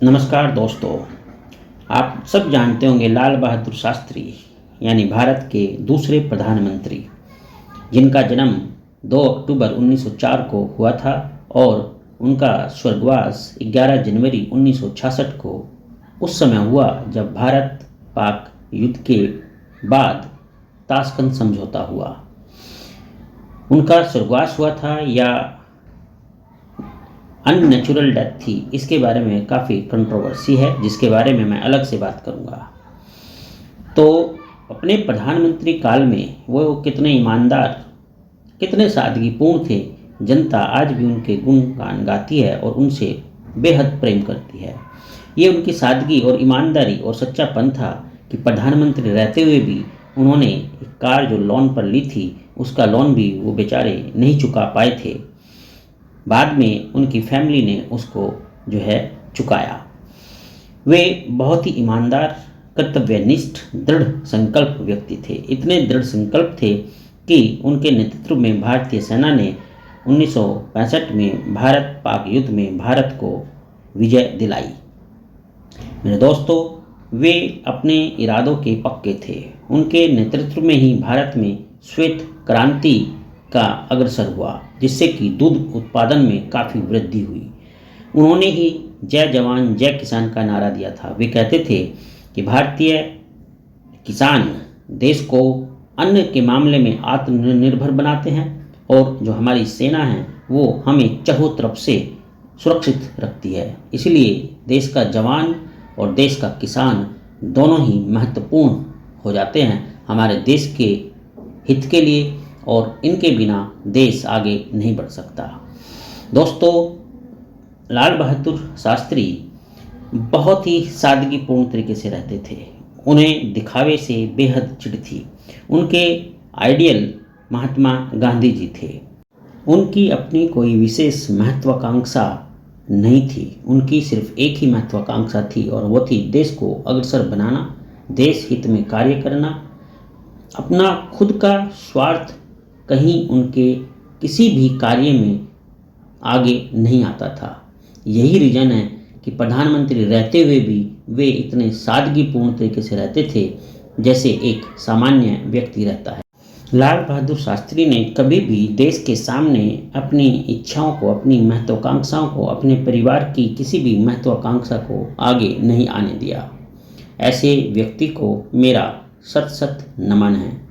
नमस्कार दोस्तों। आप सब जानते होंगे लाल बहादुर शास्त्री यानी भारत के दूसरे प्रधानमंत्री, जिनका जन्म 2 अक्टूबर 1904 को हुआ था और उनका स्वर्गवास 11 जनवरी 1966 को उस समय हुआ जब भारत पाक युद्ध के बाद ताशकंद समझौता हुआ। उनका स्वर्गवास हुआ था या अननेचुरल डेथ थी, इसके बारे में काफ़ी कंट्रोवर्सी है, जिसके बारे में मैं अलग से बात करूंगा। तो अपने प्रधानमंत्री काल में वो कितने ईमानदार, कितने सादगीपूर्ण थे। जनता आज भी उनके गुणगान गाती है और उनसे बेहद प्रेम करती है। ये उनकी सादगी और ईमानदारी और सच्चापन था कि प्रधानमंत्री रहते हुए भी उन्होंने एक कार जो लोन पर ली थी, उसका लोन भी वो बेचारे नहीं चुका पाए थे। बाद में उनकी फैमिली ने उसको जो है चुकाया। वे बहुत ही ईमानदार, कर्तव्यनिष्ठ, दृढ़ संकल्प व्यक्ति थे। इतने दृढ़ संकल्प थे कि उनके नेतृत्व में भारतीय सेना ने 1965 में भारत पाक युद्ध में भारत को विजय दिलाई। मेरे दोस्तों, वे अपने इरादों के पक्के थे। उनके नेतृत्व में ही भारत में श्वेत क्रांति का अग्रसर हुआ, जिससे कि दूध उत्पादन में काफ़ी वृद्धि हुई। उन्होंने ही जय जवान जय किसान का नारा दिया था। वे कहते थे कि भारतीय किसान देश को अन्न के मामले में आत्मनिर्भर बनाते हैं और जो हमारी सेना है वो हमें चारों तरफ से सुरक्षित रखती है। इसलिए देश का जवान और देश का किसान दोनों ही महत्वपूर्ण हो जाते हैं हमारे देश के हित के लिए, और इनके बिना देश आगे नहीं बढ़ सकता। दोस्तों, लाल बहादुर शास्त्री बहुत ही सादगीपूर्ण तरीके से रहते थे। उन्हें दिखावे से बेहद चिढ़ थी। उनके आइडियल महात्मा गांधी जी थे। उनकी अपनी कोई विशेष महत्वाकांक्षा नहीं थी। उनकी सिर्फ एक ही महत्वाकांक्षा थी और वो थी देश को अग्रसर बनाना, देश हित में कार्य करना। अपना खुद का स्वार्थ कहीं उनके किसी भी कार्य में आगे नहीं आता था। यही रीज़न है कि प्रधानमंत्री रहते हुए भी वे इतने सादगीपूर्ण तरीके से रहते थे जैसे एक सामान्य व्यक्ति रहता है। लाल बहादुर शास्त्री ने कभी भी देश के सामने अपनी इच्छाओं को, अपनी महत्वाकांक्षाओं को, अपने परिवार की किसी भी महत्वाकांक्षा को आगे नहीं आने दिया। ऐसे व्यक्ति को मेरा सत सत नमन है।